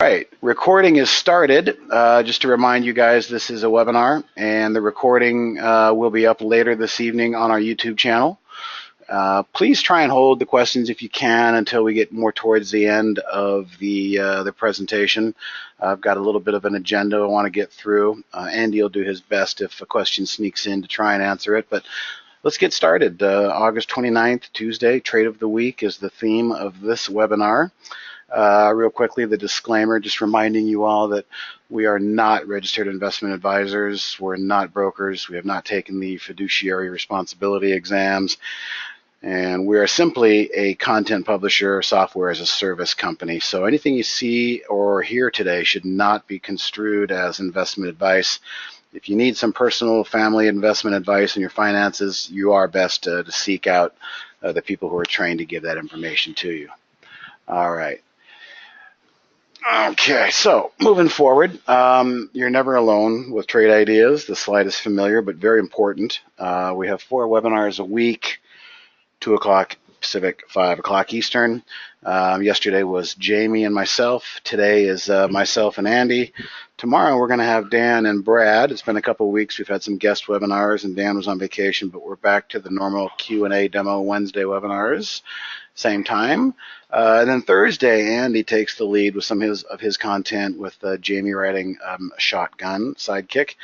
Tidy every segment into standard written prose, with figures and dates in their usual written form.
right, recording is started. Just to remind you guys, this is a webinar, and the recording will be up later this evening on our YouTube channel. Please try and hold the questions if you can until we get more towards the end of the presentation. I've got a little bit of an agenda I want to get through. Andy will do his best if a question sneaks in to try and answer it, but let's get started. August 29th, Tuesday, Trade of the Week is the theme of this webinar. Real quickly, the disclaimer, just reminding you all that we are not registered investment advisors. We're not brokers. We have not taken the fiduciary responsibility exams. And we are simply a content publisher, software as a service company. So anything you see or hear today should not be construed as investment advice. If you need some personal family investment advice in your finances, you are best to seek out the people who are trained to give that information to you. All right. Okay, so moving forward, you're never alone with trade ideas. The slide is familiar, but very important. We have 4 webinars a week, 2 o'clock Pacific, 5 o'clock Eastern. Yesterday was Jamie and myself. Today is myself and Andy. Tomorrow we're going to have Dan and Brad. It's been a couple of weeks. We've had some guest webinars, and Dan was on vacation, but we're back to the normal Q&A demo Wednesday webinars. Same time. And then Thursday, Andy takes the lead with some of his content with Jamie writing Shotgun Sidekick.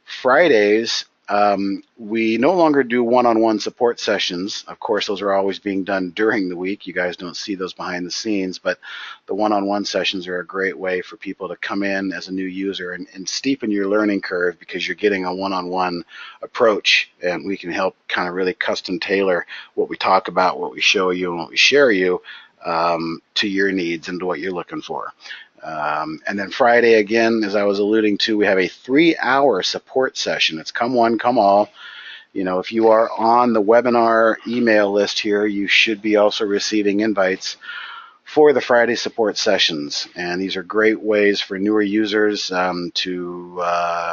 Fridays, we no longer do one-on-one support sessions. Of course, those are always being done during the week. You guys don't see those behind the scenes, but the one-on-one sessions are a great way for people to come in as a new user and steepen your learning curve, because you're getting a one-on-one approach, and we can help kind of really custom tailor what we talk about, what we show you, and what we share you to your needs and to what you're looking for. And then Friday, again, as I was alluding to, we have a 3-hour support session. It's come one, come all. You know, if you are on the webinar email list here, you should be also receiving invites for the Friday support sessions. And these are great ways for newer users to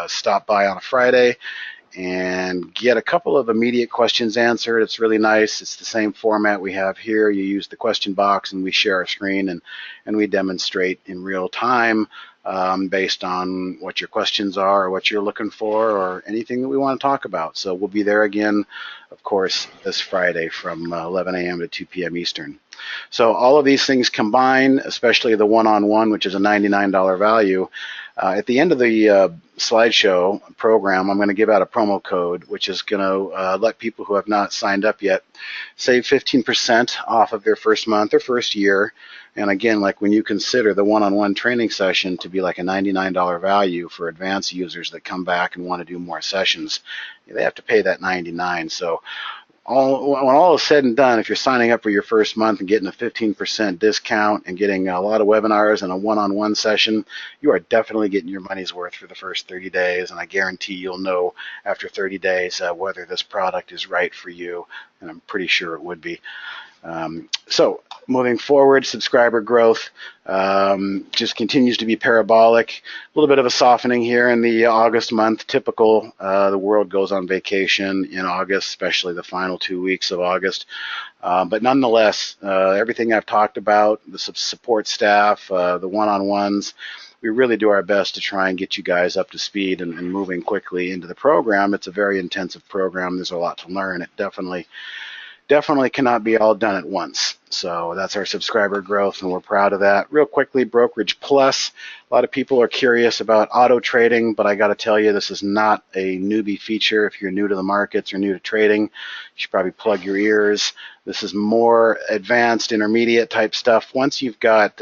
stop by on a Friday and get a couple of immediate questions answered. It's really nice. It's the same format we have here. You use the question box, and we share our screen, and we demonstrate in real time based on what your questions are or what you're looking for or anything that we want to talk about. So we'll be there again, of course, this Friday from 11 a.m. to 2 p.m. Eastern. So all of these things combined, especially the one-on-one, which is a $99 value. At the end of the slideshow program, I'm going to give out a promo code, which is going to let people who have not signed up yet save 15% off of their first month or first year. And again, like when you consider the one-on-one training session to be like a $99 value for advanced users that come back and want to do more sessions, they have to pay that $99. So when all is said and done, if you're signing up for your first month and getting a 15% discount and getting a lot of webinars and a one-on-one session, you are definitely getting your money's worth for the first 30 days. And I guarantee you'll know after 30 days whether this product is right for you, and I'm pretty sure it would be. So moving forward, subscriber growth just continues to be parabolic. A little bit of a softening here in the August month, typical. The world goes on vacation in August, especially the final 2 weeks of August. But nonetheless, everything I've talked about, the support staff, the one-on-ones, we really do our best to try and get you guys up to speed and moving quickly into the program. It's a very intensive program. There's a lot to learn. It definitely cannot be all done at once. So that's our subscriber growth, and we're proud of that. Real quickly, Brokerage Plus. A lot of people are curious about auto trading, but I got to tell you, this is not a newbie feature. If you're new to the markets or new to trading, you should probably plug your ears. This is more advanced, intermediate type stuff. Once you've got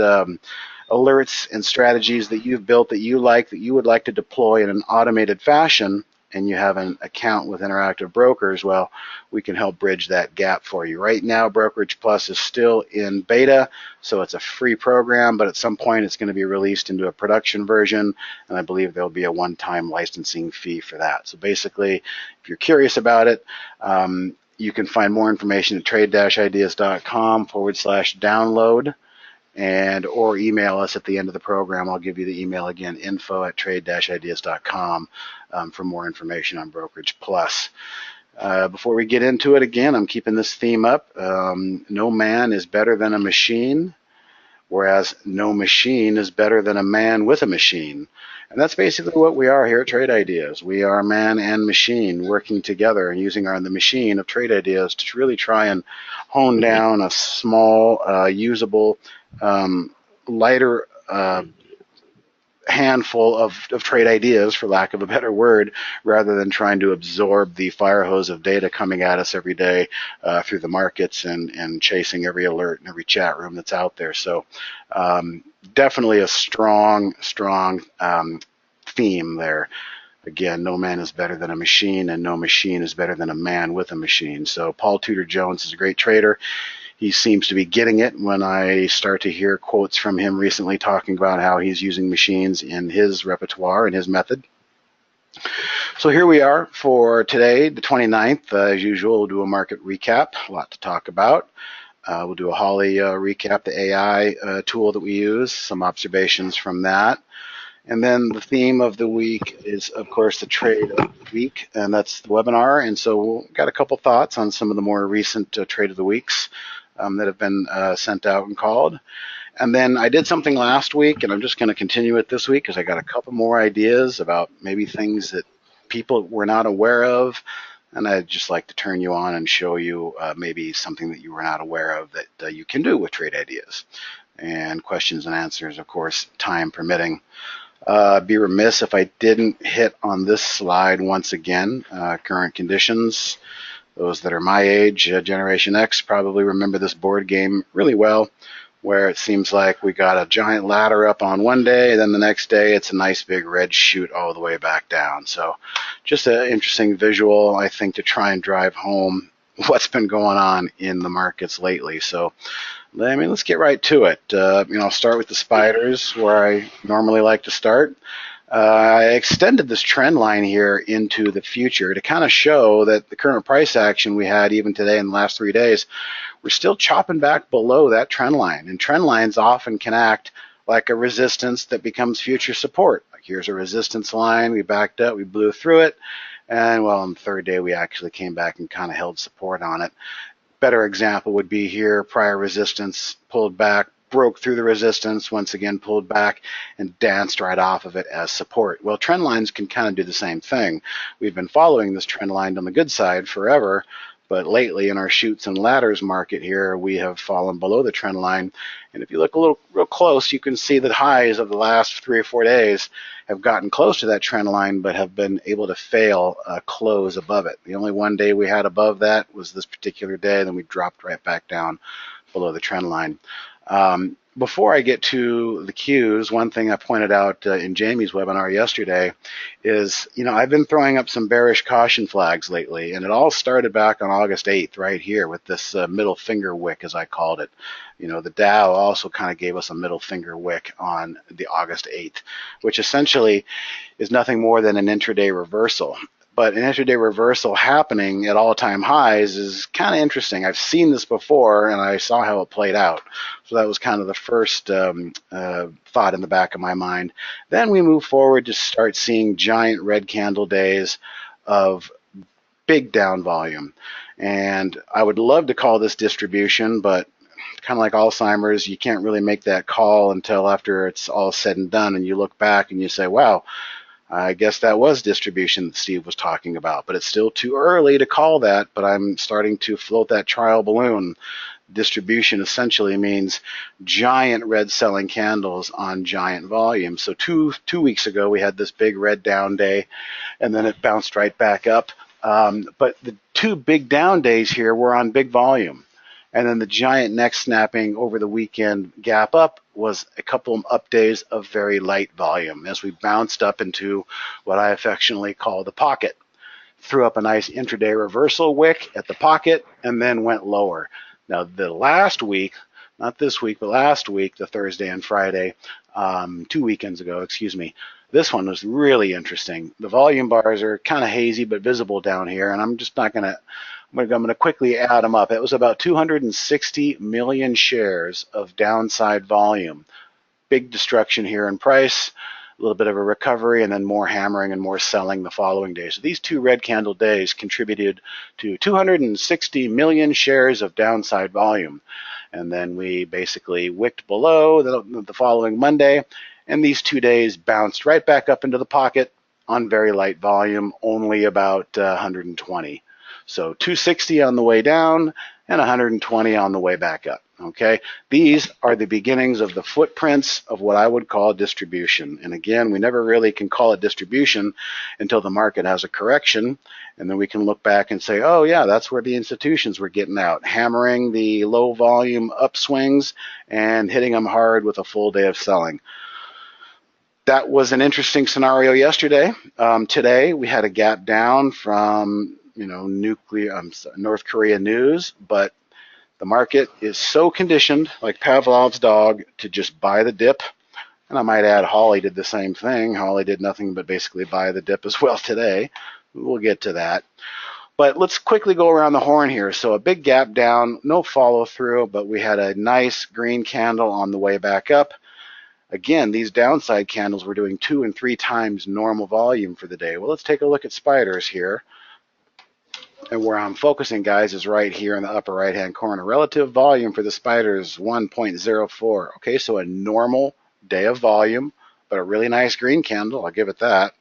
alerts and strategies that you've built that you would like to deploy in an automated fashion, and you have an account with Interactive Brokers, well, we can help bridge that gap for you. Right now, Brokerage Plus is still in beta, so it's a free program, but at some point it's going to be released into a production version, and I believe there'll be a one-time licensing fee for that. So basically, if you're curious about it, you can find more information at trade-ideas.com/download. Or email us at the end of the program. I'll give you the email again, info@trade-ideas.com for more information on Brokerage Plus. Before we get into it, again, I'm keeping this theme up. No man is better than a machine. whereas no machine is better than a man with a machine. And that's basically what we are here at Trade Ideas. We are man and machine working together and using the machine of trade ideas to really try and hone down a small, usable, lighter handful of trade ideas, for lack of a better word, rather than trying to absorb the fire hose of data coming at us every day through the markets and chasing every alert and every chat room that's out there. So definitely a strong theme there. Again, no man is better than a machine, and no machine is better than a man with a machine. So Paul Tudor Jones is a great trader. He seems to be getting it when I start to hear quotes from him recently talking about how he's using machines in his repertoire and his method. So here we are for today, the 29th. As usual, we'll do a market recap, a lot to talk about. We'll do a Holly recap, the AI tool that we use, some observations from that. And then the theme of the week is, of course, the trade of the week, and that's the webinar. And so we've got a couple thoughts on some of the more recent trade of the weeks that have been sent out and called. And then I did something last week, and I'm just going to continue it this week because I got a couple more ideas about maybe things that people were not aware of. And I'd just like to turn you on and show you maybe something that you were not aware of that you can do with trade ideas. And questions and answers, of course, time permitting. Be remiss if I didn't hit on this slide once again. Current conditions. Those that are my age, Generation X, probably remember this board game really well, where it seems like we got a giant ladder up on one day, then the next day it's a nice big red chute all the way back down. So just an interesting visual, I think, to try and drive home what's been going on in the markets lately. So let's get right to it. I'll start with the spiders, where I normally like to start. I extended this trend line here into the future to kind of show that the current price action we had even today in the last 3 days, we're still chopping back below that trend line. And trend lines often can act like a resistance that becomes future support. Like here's a resistance line, we backed up, we blew through it, and well, on the third day we actually came back and kind of held support on it. Better example would be here, prior resistance, pulled back, broke through the resistance, once again pulled back, and danced right off of it as support. Well, trend lines can kind of do the same thing. We've been following this trend line on the good side forever, but lately in our chutes and ladders market here, we have fallen below the trend line. And if you look real close, you can see that highs of the last 3 or 4 days have gotten close to that trend line, but have been able to fail close above it. The only one day we had above that was this particular day, then we dropped right back down below the trend line. Before I get to the cues, one thing I pointed out in Jamie's webinar yesterday is, I've been throwing up some bearish caution flags lately, and it all started back on August 8th right here with this middle finger wick, as I called it. The Dow also kind of gave us a middle finger wick on the August 8th, which essentially is nothing more than an intraday reversal. But an intraday reversal happening at all-time highs is kind of interesting. I've seen this before, and I saw how it played out. So that was kind of the first thought in the back of my mind. Then we move forward to start seeing giant red candle days of big down volume. And I would love to call this distribution, but kind of like Alzheimer's, you can't really make that call until after it's all said and done, and you look back and you say, wow, I guess that was distribution that Steve was talking about, but it's still too early to call that, but I'm starting to float that trial balloon. Distribution essentially means giant red selling candles on giant volume. So two weeks ago, we had this big red down day, and then it bounced right back up. But the 2 big down days here were on big volume. And then the giant neck snapping over the weekend gap up was a couple of up days of very light volume as we bounced up into what I affectionately call the pocket. Threw up a nice intraday reversal wick at the pocket and then went lower. Now the last week, not this week, but last week, the Thursday and Friday, 2 weekends ago, this one was really interesting. The volume bars are kind of hazy but visible down here, and I'm just not going to, I'm going to quickly add them up. It was about 260 million shares of downside volume. Big destruction here in price. little bit of a recovery, and then more hammering and more selling the following day. So these two red candle days contributed to 260 million shares of downside volume. And then we basically wicked below the following Monday, and these 2 days bounced right back up into the pocket on very light volume, only about 120. So 260 on the way down and 120 on the way back up. Okay, these are the beginnings of the footprints of what I would call distribution. And again, we never really can call it distribution until the market has a correction, and then we can look back and say, oh yeah, that's where the institutions were getting out, hammering the low volume upswings and hitting them hard with a full day of selling. That was an interesting scenario yesterday. Today we had a gap down from North Korea news, but the market is so conditioned, like Pavlov's dog, to just buy the dip. And I might add, Holly did the same thing. Holly did nothing but basically buy the dip as well today. We'll get to that. But let's quickly go around the horn here. So a big gap down, no follow through, but we had a nice green candle on the way back up. Again, these downside candles were doing 2 and 3 times normal volume for the day. Well, let's take a look at spiders here. And where I'm focusing, guys, is right here in the upper right-hand corner. Relative volume for the spiders, 1.04. Okay, so a normal day of volume, but a really nice green candle. I'll give it that.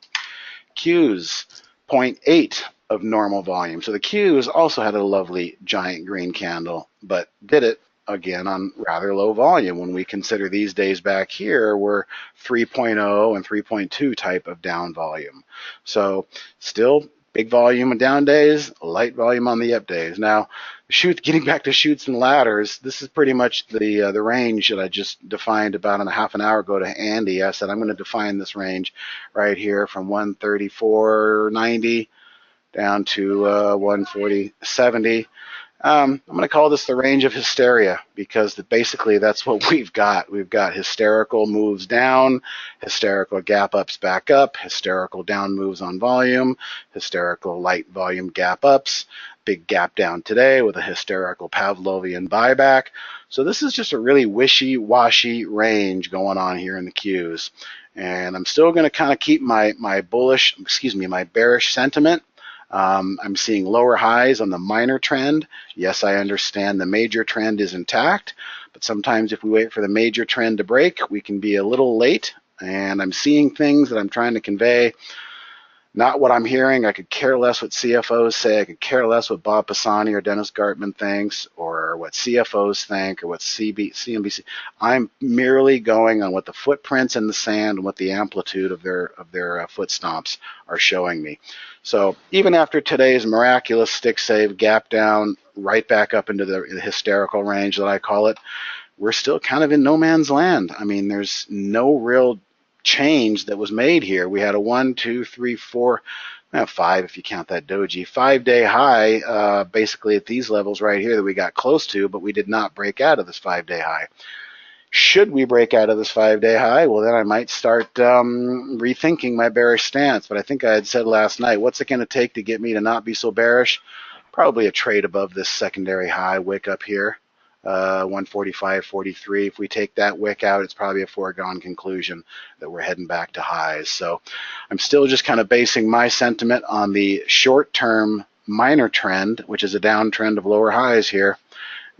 Qs, 0.8 of normal volume. So the Qs also had a lovely giant green candle, but did it again on rather low volume when we consider these days back here were 3.0 and 3.2 type of down volume. So still big volume on down days, light volume on the up days. Now, getting back to chutes and ladders, this is pretty much the range that I just defined about a half an hour ago to Andy. I said I'm going to define this range right here from 134.90 down to 140.70. I'm going to call this the range of hysteria because basically that's what we've got. We've got hysterical moves down, hysterical gap ups back up, hysterical down moves on volume, hysterical light volume gap ups, big gap down today with a hysterical Pavlovian buyback. So this is just a really wishy-washy range going on here in the Qs. And I'm still going to kind of keep my bearish sentiment. I'm seeing lower highs on the minor trend. Yes, I understand the major trend is intact, but sometimes if we wait for the major trend to break, we can be a little late. And I'm seeing things that I'm trying to convey, not what I'm hearing. I could care less what CFOs say. I could care less what Bob Pisani or Dennis Gartman thinks, or what CFOs think, or what CNBC. I'm merely going on what the footprints in the sand and what the amplitude of their foot stomps are showing me. So even after today's miraculous stick save gap down right back up into the hysterical range that I call it, we're still kind of in no man's land. I mean, there's no real change that was made here. We had a 1, 2, 3, 4, 5 if you count that doji, 5-day high basically at these levels right here that we got close to, but we did not break out of this 5-day high. Should we break out of this 5-day high, well, then I might start rethinking my bearish stance. But I think I had said last night, what's it going to take to get me to not be so bearish? Probably a trade above this secondary high wick up here, 145.43. If we take that wick out, it's probably a foregone conclusion that we're heading back to highs. So I'm still just kind of basing my sentiment on the short-term minor trend, which is a downtrend of lower highs here.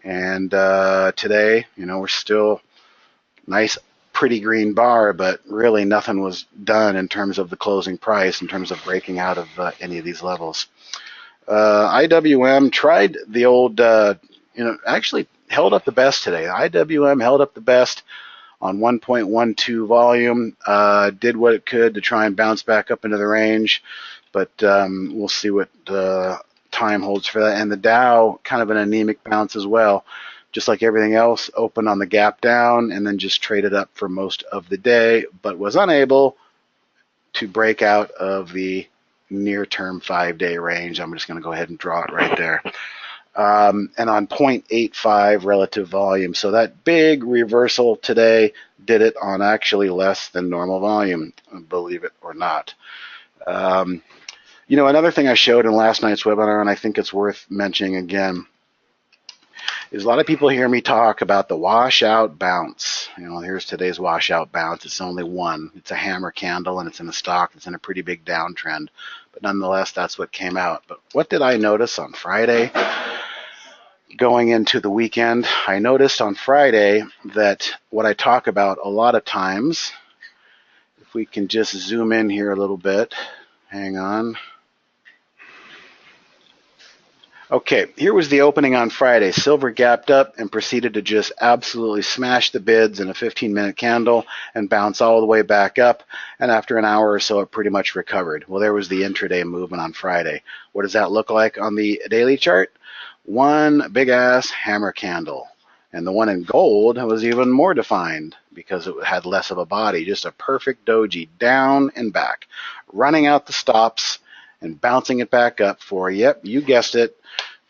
And today, we're still nice, pretty green bar, but really nothing was done in terms of the closing price, in terms of breaking out of any of these levels. IWM tried the old, actually held up the best today. IWM held up the best on 1.12 volume, did what it could to try and bounce back up into the range, but we'll see what time holds for that. And the Dow, kind of an anemic bounce as well. Just like everything else, opened on the gap down and then just traded up for most of the day, but was unable to break out of the near-term 5-day range. I'm just going to go ahead and draw it right there. And on 0.85 relative volume. So that big reversal today did it on actually less than normal volume, believe it or not. Another thing I showed in last night's webinar, and I think it's worth mentioning again, is a lot of people hear me talk about the washout bounce. Here's today's washout bounce. It's only one. It's a hammer candle, and it's in a stock that's in a pretty big downtrend. But nonetheless, that's what came out. But what did I notice on Friday? Going into the weekend, I noticed on Friday that what I talk about a lot of times, if we can just zoom in here a little bit, hang on. Okay, here was the opening on Friday. Silver gapped up and proceeded to just absolutely smash the bids in a 15-minute candle and bounce all the way back up. And after an hour or so, it pretty much recovered. Well, there was the intraday movement on Friday. What does that look like on the daily chart? One big-ass hammer candle. And the one in gold was even more defined because it had less of a body. Just a perfect doji down and back, running out the stops and bouncing it back up for, yep, you guessed it,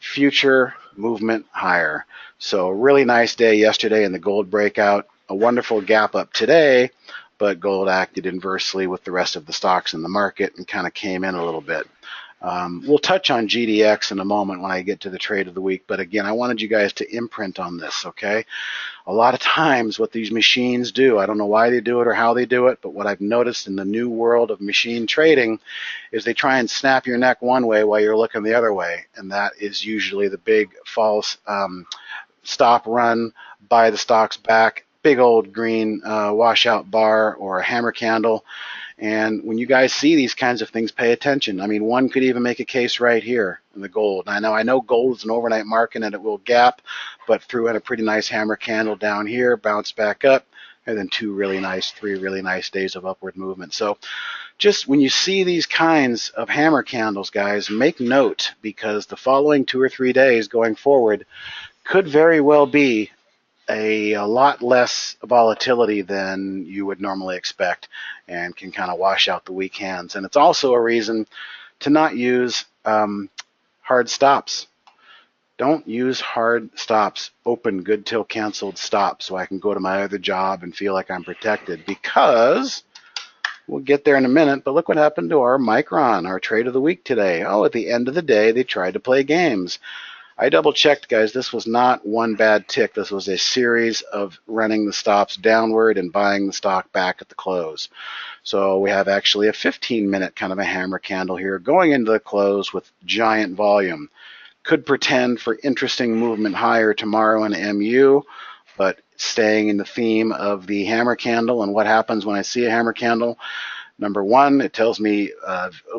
future movement higher. So a really nice day yesterday in the gold breakout. A wonderful gap up today, but gold acted inversely with the rest of the stocks in the market and kind of came in a little bit. We'll touch on GDX in a moment when I get to the trade of the week, but again, I wanted you guys to imprint on this, okay? A lot of times what these machines do, I don't know why they do it or how they do it, but what I've noticed in the new world of machine trading is they try and snap your neck one way while you're looking the other way, and that is usually the big false stop run, buy the stocks back, big old green washout bar or a hammer candle. And when you guys see these kinds of things, pay attention. I mean, one could even make a case right here in the gold. I know gold is an overnight market and it will gap, but threw in a pretty nice hammer candle down here, bounced back up, and then three really nice days of upward movement. So just when you see these kinds of hammer candles, guys, make note, because the following 2 or 3 days going forward could very well be a lot less volatility than you would normally expect and can kind of wash out the weak hands. And it's also a reason to not use hard stops. Don't use hard stops. Open good till canceled stops so I can go to my other job and feel like I'm protected, because we'll get there in a minute, but look what happened to our Micron, our trade of the week today. Oh, at the end of the day, they tried to play games. I double-checked, guys. This was not one bad tick. This was a series of running the stops downward and buying the stock back at the close. So we have actually a 15-minute kind of a hammer candle here going into the close with giant volume. Could pretend for interesting movement higher tomorrow in MU, but staying in the theme of the hammer candle. And what happens when I see a hammer candle? Number one, it tells me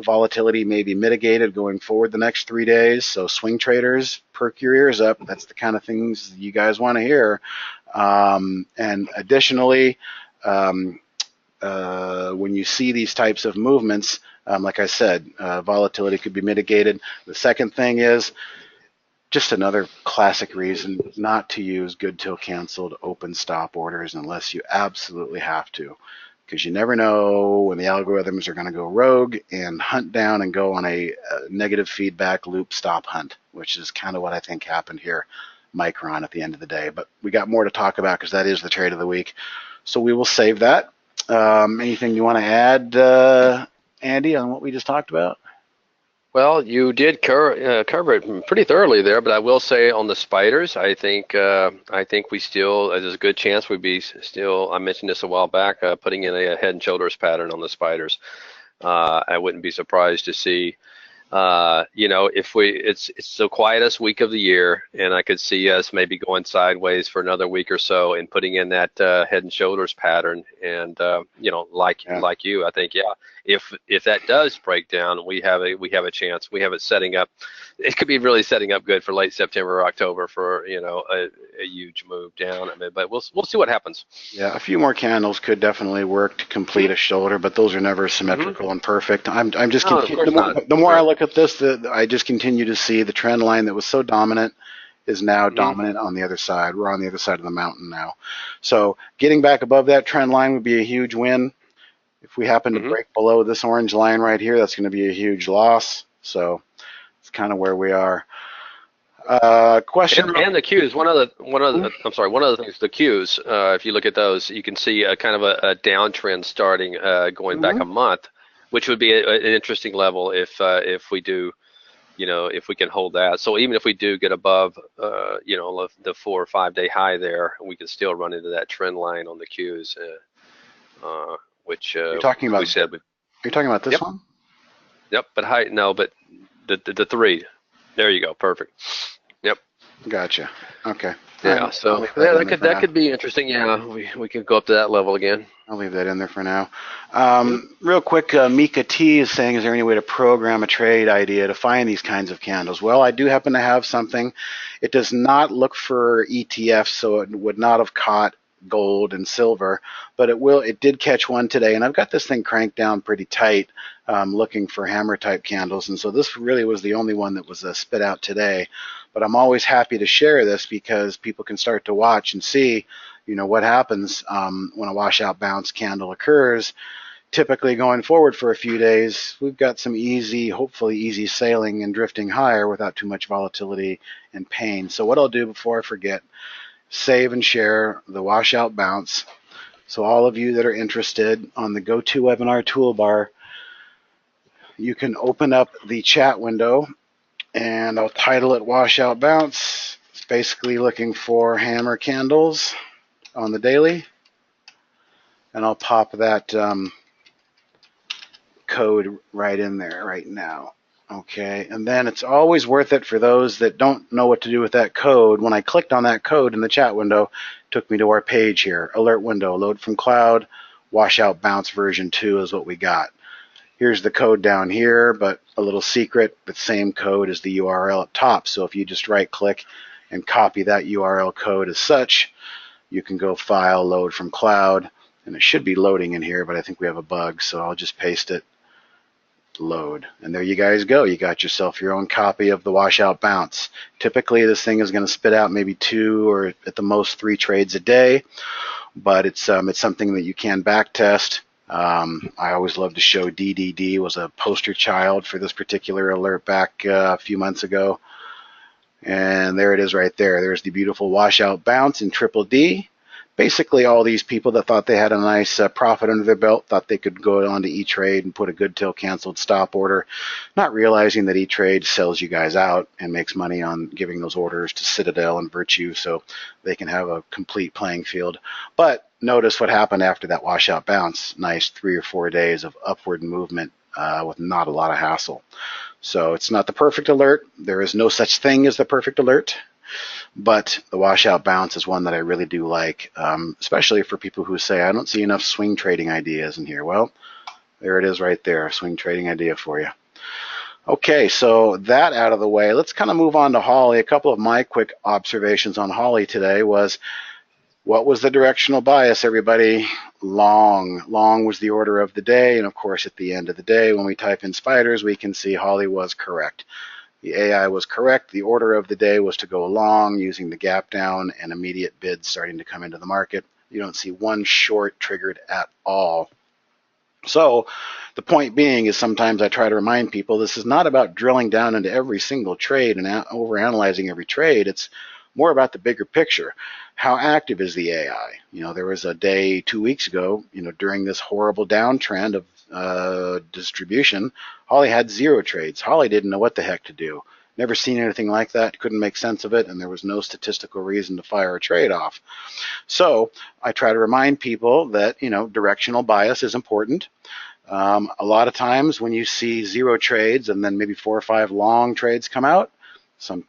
volatility may be mitigated going forward the next 3 days. So swing traders, perk your ears up. That's the kind of things you guys want to hear. And additionally, when you see these types of movements, like I said, volatility could be mitigated. The second thing is just another classic reason not to use good till canceled open stop orders unless you absolutely have to, because you never know when the algorithms are going to go rogue and hunt down and go on a negative feedback loop stop hunt, which is kind of what I think happened here, Micron, at the end of the day. But we got more to talk about because that is the trade of the week. So we will save that. Anything you want to add, Andy, on what we just talked about? Well, you did cover it pretty thoroughly there, but I will say on the spiders, I think we still, there's a good chance we'd be still, I mentioned this a while back, putting in a head and shoulders pattern on the spiders. I wouldn't be surprised to see, if it's the quietest week of the year, and I could see us maybe going sideways for another week or so and putting in that head and shoulders pattern. And like you, I think, yeah, if that does break down, we have a chance. We have it setting up. It could be really setting up good for late September or October for a huge move down. I mean, but we'll see what happens. Yeah, a few more candles could definitely work to complete a shoulder, but those are never symmetrical and perfect. I'm just the more I look at this, I just continue to see the trend line that was so dominant is now dominant on the other side. We're on the other side of the mountain now. So getting back above that trend line would be a huge win. If we happen to break below this orange line right here, that's going to be a huge loss. So it's kind of where we are. Question and the cues. One of the things, the cues. If you look at those, you can see a kind of a downtrend starting going back a month, which would be an interesting level if we do if we can hold that. So even if we do get above, the 4 or 5 day high there, we can still run into that trend line on the Qs, which You're talking we about said. you're talking about this Yep, one? yep. But high, no, but the three. There you go. Perfect. Yep. Gotcha. Okay. All right. Yeah. I'll So leave that yeah, in that there could for that now. could be interesting. Yeah, we could go up to that level again. I'll leave that in there for now. Mhm. Real quick, Mika T is saying, is there any way to program a trade idea to find these kinds of candles? Well, I do happen to have something. It does not look for ETFs, so it would not have caught gold and silver, but it will. It did catch one today, and I've got this thing cranked down pretty tight, looking for hammer type candles, and so this really was the only one that was spit out today. But I'm always happy to share this because people can start to watch and see what happens when a washout bounce candle occurs. Typically going forward for a few days, we've got some easy, hopefully easy sailing and drifting higher without too much volatility and pain. So what I'll do before I forget, save and share the washout bounce. So all of you that are interested, on the GoToWebinar toolbar, you can open up the chat window and I'll title it Washout Bounce. It's basically looking for hammer candles on the daily, and I'll pop that code right in there right now. Okay, and then it's always worth it for those that don't know what to do with that code. When I clicked on that code in the chat window, it took me to our page here. Alert window, load from cloud, washout bounce version 2 is what we got. Here's the code down here, but a little secret, the same code as the URL up top. So if you just right click and copy that URL code as such, you can go file, load from cloud, and it should be loading in here, but I think we have a bug, so I'll just paste it, load, and there you guys go. You got yourself your own copy of the washout bounce. Typically this thing is going to spit out maybe 2 or at the most 3 trades a day, but it's something that you can back test. I always love to show DDD was a poster child for this particular alert back a few months ago, and there it is right there. There's the beautiful washout bounce in triple D. Basically, all these people that thought they had a nice profit under their belt thought they could go on to E-Trade and put a good till canceled stop order, not realizing that E-Trade sells you guys out and makes money on giving those orders to Citadel and Virtue so they can have a complete playing field. But notice what happened after that washout bounce. Nice 3 or 4 days of upward movement with not a lot of hassle. So it's not the perfect alert. There is no such thing as the perfect alert. But the washout bounce is one that I really do like, especially for people who say, I don't see enough swing trading ideas in here. Well, there it is right there, a swing trading idea for you. Okay, so that out of the way, let's kind of move on to Holly. A couple of my quick observations on Holly today was, what was the directional bias, everybody? Long. Long was the order of the day, and of course at the end of the day, when we type in spiders, we can see Holly was correct. The AI was correct. The order of the day was to go long using the gap down and immediate bids starting to come into the market. You don't see one short triggered at all. So the point being is sometimes I try to remind people this is not about drilling down into every single trade and overanalyzing every trade. It's more about the bigger picture. How active is the AI? There was a day 2 weeks ago, during this horrible downtrend of distribution, Holly had 0 trades. Holly didn't know what the heck to do. Never seen anything like that, couldn't make sense of it, and there was no statistical reason to fire a trade off. So I try to remind people that, directional bias is important. A lot of times when you see 0 trades and then maybe 4 or 5 long trades come out, some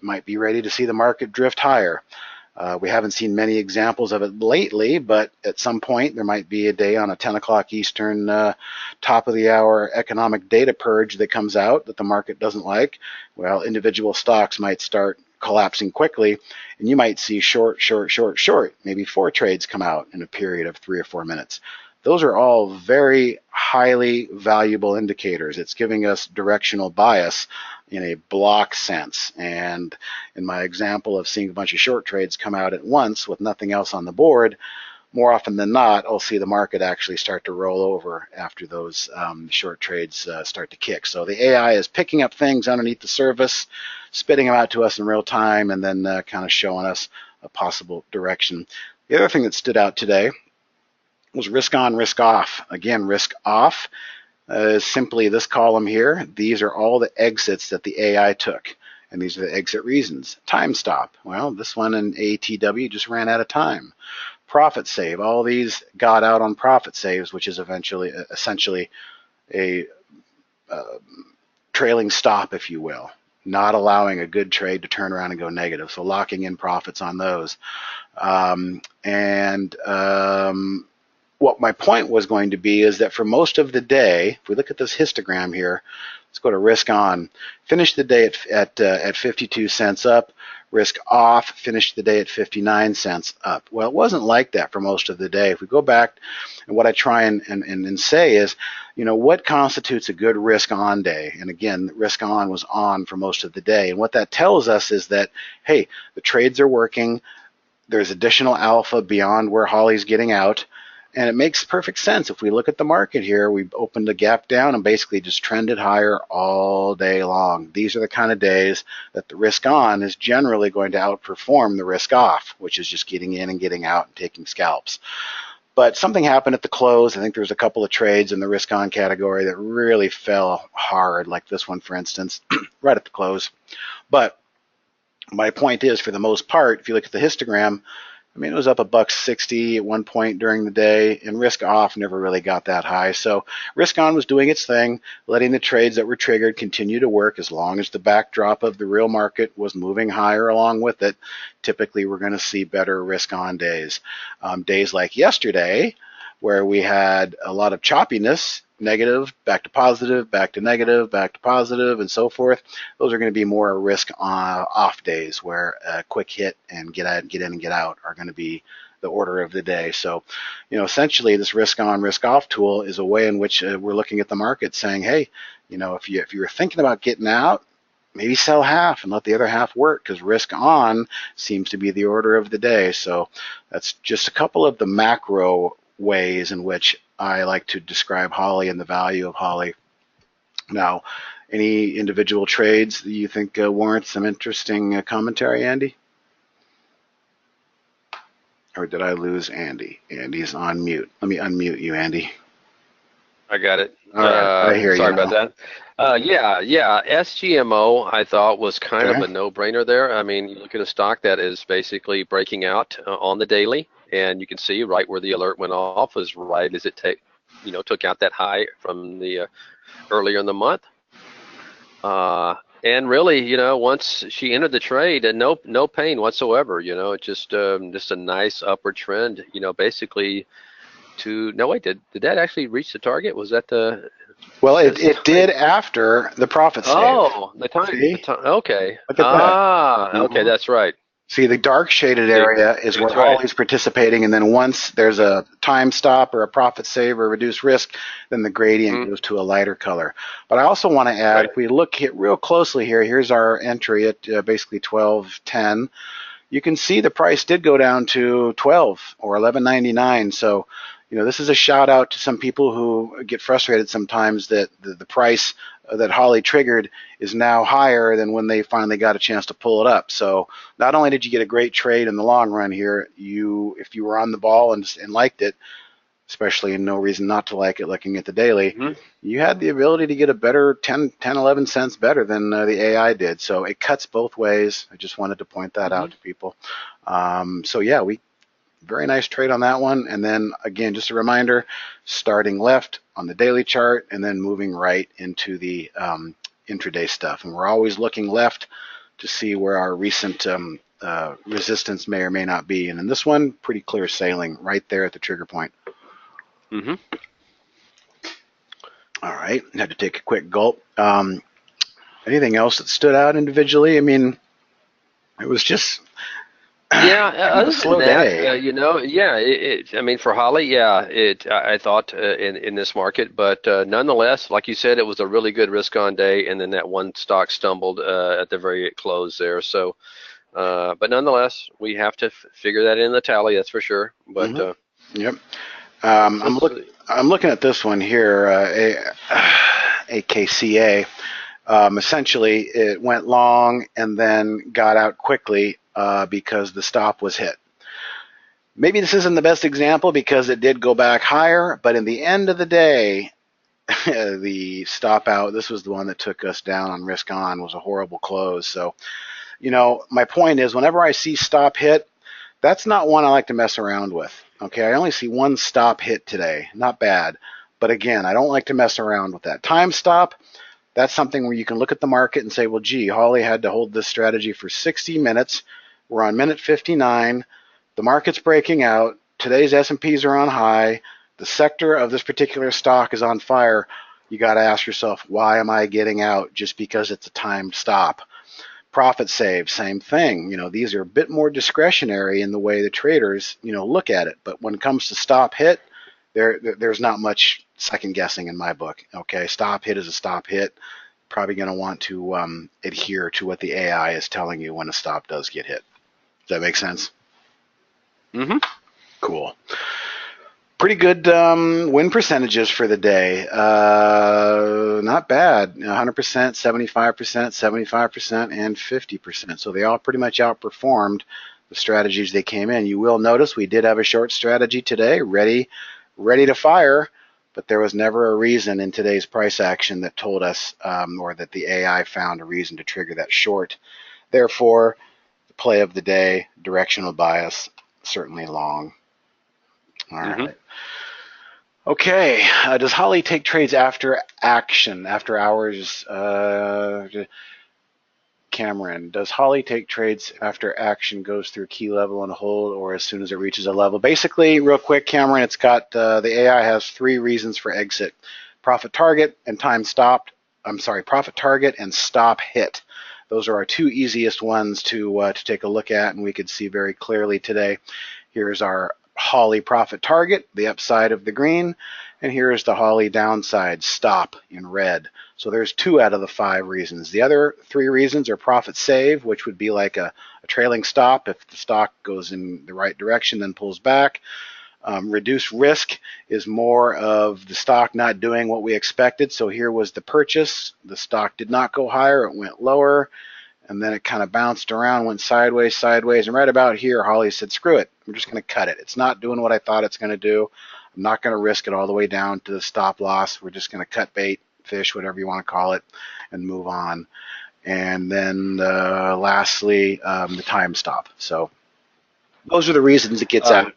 might be ready to see the market drift higher. We haven't seen many examples of it lately, but at some point there might be a day on a 10 o'clock Eastern top of the hour economic data purge that comes out that the market doesn't like. Well, individual stocks might start collapsing quickly, and you might see short, maybe 4 trades come out in a period of 3 or 4 minutes. Those are all very highly valuable indicators. It's giving us directional bias in a block sense. And in my example of seeing a bunch of short trades come out at once with nothing else on the board, more often than not, I'll see the market actually start to roll over after those short trades start to kick. So the AI is picking up things underneath the surface, spitting them out to us in real time, and then kind of showing us a possible direction. The other thing that stood out today was risk on, risk off. Again, risk off is simply this column here. These are all the exits that the AI took, and these are the exit reasons. Time stop. Well, this one in ATW just ran out of time. Profit save. All these got out on profit saves, which is essentially a trailing stop, if you will, not allowing a good trade to turn around and go negative. So locking in profits on those. What my point was going to be is that for most of the day, if we look at this histogram here, let's go to risk on. Finish the day at 52 cents up. Risk off, finished the day at 59 cents up. Well, it wasn't like that for most of the day. If we go back, and what I try and say is, what constitutes a good risk on day? And again, risk on was on for most of the day. And what that tells us is that, hey, the trades are working. There's additional alpha beyond where Holly's getting out. And it makes perfect sense. If we look at the market here, we opened a gap down and basically just trended higher all day long. These are the kind of days that the risk on is generally going to outperform the risk off, which is just getting in and getting out and taking scalps. But something happened at the close. I think there was a couple of trades in the risk on category that really fell hard, like this one, for instance, right at the close. But my point is, for the most part, if you look at the histogram, it was up $1.60 at one point during the day, and risk off never really got that high. So risk on was doing its thing, letting the trades that were triggered continue to work as long as the backdrop of the real market was moving higher along with it. Typically, we're going to see better risk on days. Days like yesterday, where we had a lot of choppiness, negative, back to positive, back to negative, back to positive, and so forth. Those are going to be more risk off days, where a quick hit and get in and get out are going to be the order of the day. So, essentially, this risk on, risk off tool is a way in which we're looking at the market, saying, hey, if you're thinking about getting out, maybe sell half and let the other half work, because risk on seems to be the order of the day. So that's just a couple of the macro ways in which I like to describe Holly and the value of Holly. Now, any individual trades that you think warrant some interesting commentary, Andy? Or did I lose Andy? Andy's on mute. Let me unmute you, Andy. I got it. All right, I hear you. Sorry about that. Yeah. SGMO, I thought, was kind of a no-brainer there. You look at a stock that is basically breaking out on the daily, and you can see right where the alert went off was right as it took out that high from the earlier in the month. And really, once she entered the trade, and no pain whatsoever. Just a nice upward trend. Basically. No, wait, did that actually reach the target? Was that the? Well, it did after the profit save. Oh, the time. Okay. Look at that. Okay, that's right. See, the dark shaded area is where Holly's participating, and then once there's a time stop or a profit save or reduced risk, then the gradient goes to a lighter color. But I also want to add, if we look real closely here, here's our entry at basically 12.10. You can see the price did go down to 12 or 11.99. So, this is a shout out to some people who get frustrated sometimes that the price that Holly triggered is now higher than when they finally got a chance to pull it up. So not only did you get a great trade in the long run here, if you were on the ball and liked it, especially no reason not to like it looking at the daily, you had the ability to get a better 10, 11 cents better than the AI did. So it cuts both ways. I just wanted to point that out to people. So yeah, very nice trade on that one. And then again, just a reminder, starting left on the daily chart and then moving right into the intraday stuff. And we're always looking left to see where our recent resistance may or may not be. And in this one, pretty clear sailing right there at the trigger point. All right, I had to take a quick gulp. Anything else that stood out individually? It was just a slow day. For Holly, I thought in this market, but nonetheless, like you said, it was a really good risk on day, and then that one stock stumbled at the very close there. So, but nonetheless, we have to figure that in the tally, that's for sure. But yep. I'm looking at this one here, AKCA. Essentially, it went long and then got out quickly because the stop was hit. Maybe this isn't the best example because it did go back higher, but in the end of the day, the stop out, this was the one that took us down on risk on, was a horrible close. So, my point is whenever I see stop hit, that's not one I like to mess around with. Okay, I only see one stop hit today. Not bad. But again, I don't like to mess around with that. Time stop, that's something where you can look at the market and say, well, gee, Holly had to hold this strategy for 60 minutes. We're on minute 59. The market's breaking out. Today's S&Ps are on high. The sector of this particular stock is on fire. You got to ask yourself, why am I getting out just because it's a timed stop? Profit save, same thing. These are a bit more discretionary in the way the traders, look at it. But when it comes to stop hit, there's not much second guessing in my book. Okay, stop hit is a stop hit. Probably going to want to adhere to what the AI is telling you when a stop does get hit. Does that make sense? Mm-hmm. Cool. Pretty good win percentages for the day. Not bad. 100%, 75%, 75%, and 50%. So they all pretty much outperformed the strategies they came in. You will notice we did have a short strategy today, ready to fire, but there was never a reason in today's price action that told us or that the AI found a reason to trigger that short. Therefore, the play of the day, directional bias, certainly long. All right. Okay. Does Holly take trades after action, after hours? Cameron, does Holly take trades after action goes through key level and hold, or as soon as it reaches a level? Basically, real quick, Cameron, it's got the AI has 3 reasons for exit: profit target and time stopped. Profit target and stop hit. Those are our 2 easiest ones to take a look at, and we could see very clearly today. Here's our Holly profit target, the upside of the green, and here is the Holly downside, stop in red. So there's 2 out of the 5 reasons. The other 3 reasons are profit save, which would be like a trailing stop if the stock goes in the right direction, then pulls back. Reduce risk is more of the stock not doing what we expected. So here was the purchase. The stock did not go higher, it went lower, and then it kind of bounced around, went sideways, and right about here, Holly said, screw it, I'm just going to cut it. It's not doing what I thought it's going to do. I'm not going to risk it all the way down to the stop loss. We're just going to cut bait, fish, whatever you want to call it, and move on. And then lastly, the time stop. So those are the reasons it gets out.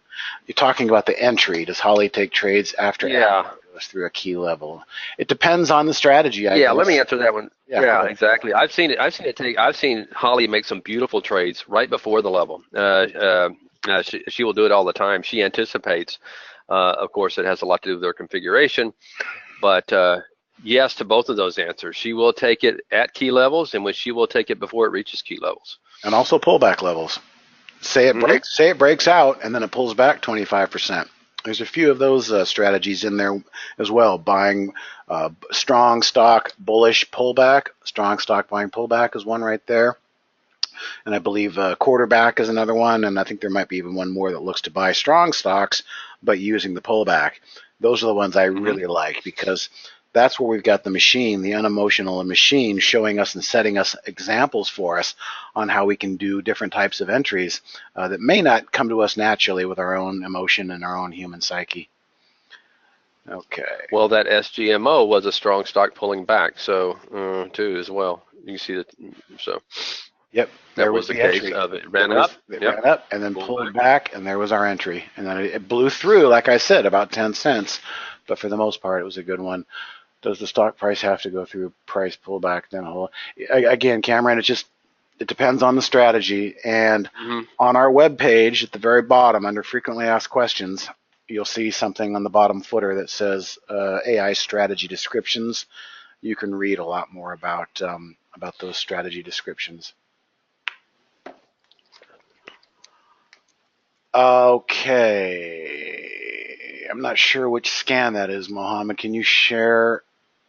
You're talking about the entry. Does Holly take trades after it goes through a key level? It depends on the strategy, I guess. Let me answer that one. Yeah, exactly. I've seen Holly make some beautiful trades right before the level. She will do it all the time. She anticipates. Of course, it has a lot to do with her configuration, but yes to both of those answers. She will take it at key levels, and she will take it before it reaches key levels. And also pullback levels. Say it breaks out, and then it pulls back 25%. There's a few of those strategies in there as well. Buying strong stock, bullish pullback. Strong stock buying pullback is one right there. And I believe quarterback is another one. And I think there might be even one more that looks to buy strong stocks, but using the pullback. Those are the ones I really like, because that's where we've got the machine, the unemotional machine, showing us and setting us examples for us on how we can do different types of entries that may not come to us naturally with our own emotion and our own human psyche. Okay. Well, that SGMO was a strong stock pulling back, so too as well. You can see that. So. Yep. That was the case entry. of it. Ran up, and then pulled back, and there was our entry. And then it blew through, like I said, about 10 cents. But for the most part, it was a good one. Does the stock price have to go through price pullback then hold? Again, Cameron, it depends on the strategy. And on our webpage at the very bottom, under frequently asked questions, you'll see something on the bottom footer that says AI strategy descriptions. You can read a lot more about those strategy descriptions. Okay. I'm not sure which scan that is, Mohammed. Can you share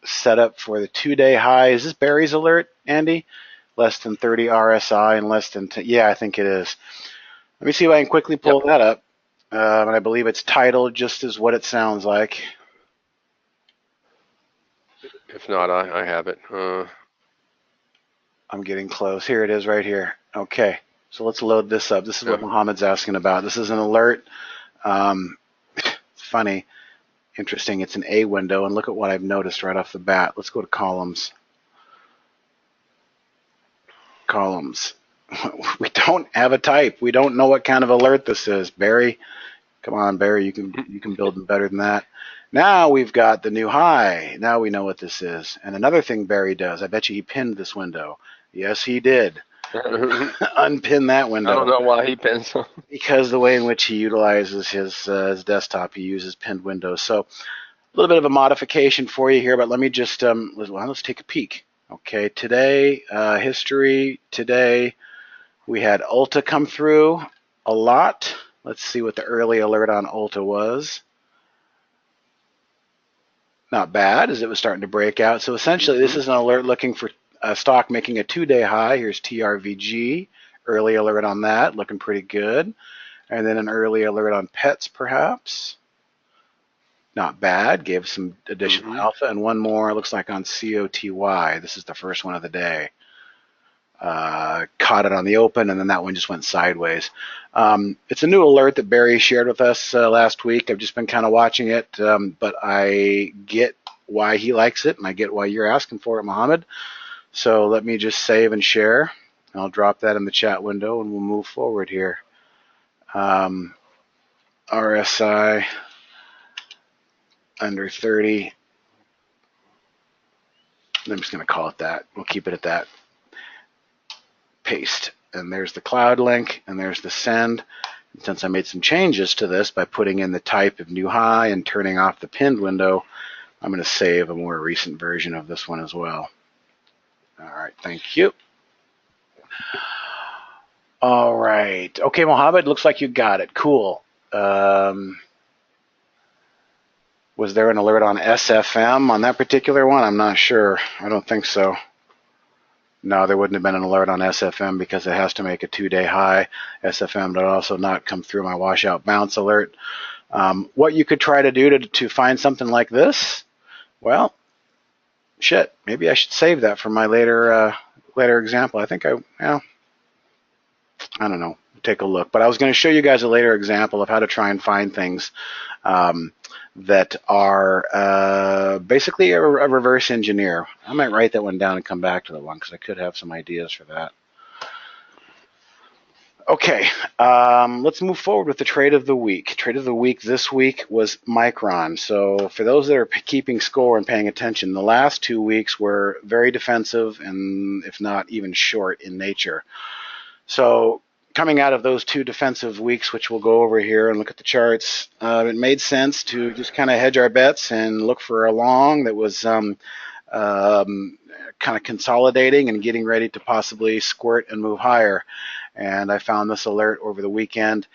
setup for the 2-day high? Is this Barry's alert, Andy? Less than 30 RSI and less than 10. Yeah, I think it is. Let me see if I can quickly pull that up. And I believe it's titled just as what it sounds like. If not, I have it. I'm getting close. Here it is right here. Okay. So let's load this up. This is what Mohammed's asking about. This is an alert. It's funny. Interesting, it's an A window, and look at what I've noticed right off the bat. Let's go to columns. Columns. We don't have a type. We don't know what kind of alert this is. Barry, come on, Barry, you can build them better than that. Now we've got the new high. Now we know what this is. And another thing Barry does, I bet you he pinned this window. Yes, he did. I Unpin that window. don't know why he pins them. Because the way in which he utilizes his desktop, he uses pinned windows. So a little bit of a modification for you here, but let me just let's take a peek. Okay, today history. Today we had Ulta come through a lot. Let's see what the early alert on Ulta was. Not bad, as it was starting to break out. So essentially, this is an alert looking for a stock making a 2-day high. Here's TRVG. Early alert on that, looking pretty good. And then an early alert on pets, perhaps. Not bad, gave some additional alpha. And one more, looks like on COTY. This is the first one of the day. Caught it on the open, and then that one just went sideways. It's a new alert that Barry shared with us last week. I've just been kind of watching it, but I get why he likes it, and I get why you're asking for it, Mohammed. So let me just save and share. I'll drop that in the chat window, and we'll move forward here. RSI under 30. I'm just going to call it that. We'll keep it at that. Paste. And there's the cloud link, and there's the send. And since I made some changes to this by putting in the type of new high and turning off the pinned window, I'm going to save a more recent version of this one as well. All right, thank you. All right. Okay, Mohammed, looks like you got it. Cool. Was there an alert on SFM on that particular one? I'm not sure. I don't think so. No, there wouldn't have been an alert on SFM because it has to make a 2-day high. SFM did also not come through my washout bounce alert. What you could try to do to find something like this, well, shit, maybe I should save that for my later example. I think I don't know. Take a look. But I was going to show you guys a later example of how to try and find things that are basically a reverse engineer. I might write that one down and come back to the one because I could have some ideas for that. Okay, let's move forward with the trade of the week. Trade of the week this week was Micron. So for those that are keeping score and paying attention, the last 2 weeks were very defensive and if not even short in nature. So coming out of those 2 defensive weeks, which we'll go over here and look at the charts, it made sense to just kind of hedge our bets and look for a long that was kind of consolidating and getting ready to possibly squirt and move higher. And I found this alert over the weekend,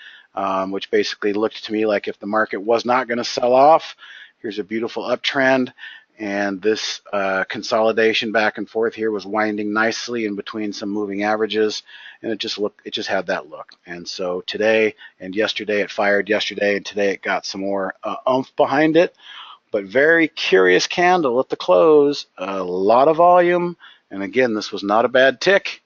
which basically looked to me like if the market was not going to sell off, here's a beautiful uptrend. And this consolidation back and forth here was winding nicely in between some moving averages, and it just had that look. And so today and yesterday it fired yesterday, and today it got some more oomph behind it. But very curious candle at the close, a lot of volume, and again, this was not a bad tick.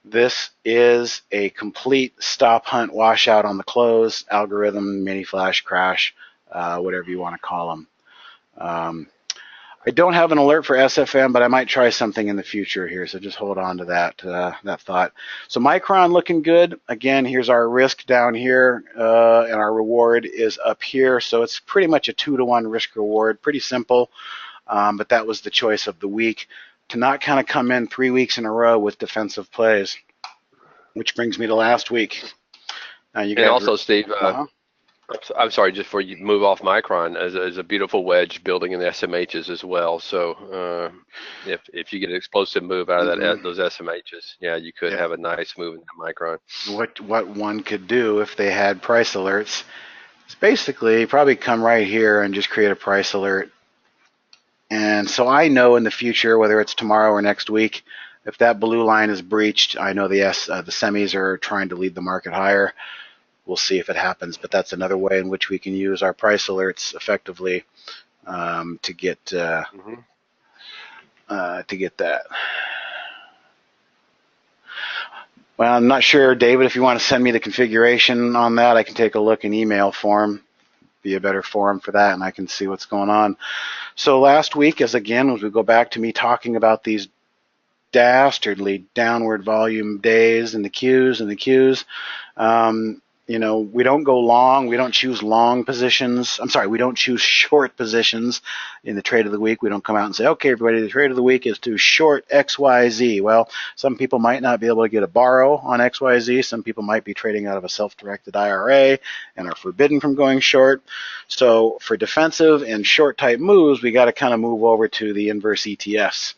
This is a complete stop hunt washout on the close, algorithm, mini flash crash, whatever you want to call them. I don't have an alert for SFM, but I might try something in the future here, so just hold on to that thought. So Micron looking good. Again, here's our risk down here, and our reward is up here. So it's pretty much a 2-to-1 risk reward, pretty simple, but that was the choice of the week, to not kind of come in 3 weeks in a row with defensive plays, which brings me to last week. Now you guys And also, Steve, I'm sorry, just before you move off Micron, as a beautiful wedge building in the SMHs as well. So if you get an explosive move out of that those SMHs, yeah, you could have a nice move into Micron. What one could do if they had price alerts is basically probably come right here and just create a price alert. And so I know in the future, whether it's tomorrow or next week, if that blue line is breached, I know the semis are trying to lead the market higher. We'll see if it happens, but that's another way in which we can use our price alerts effectively to get that. Well, I'm not sure, David, if you want to send me the configuration on that, I can take a look in email form. be a better forum for that, and I can see what's going on. So last week, as we go back to me talking about these dastardly downward volume days and the Qs. We don't go long. We don't choose long positions. I'm sorry, we don't choose short positions in the trade of the week. We don't come out and say, okay, everybody, the trade of the week is to short XYZ. Well, some people might not be able to get a borrow on XYZ. Some people might be trading out of a self-directed IRA and are forbidden from going short. So for defensive and short type moves, we got to kind of move over to the inverse ETFs.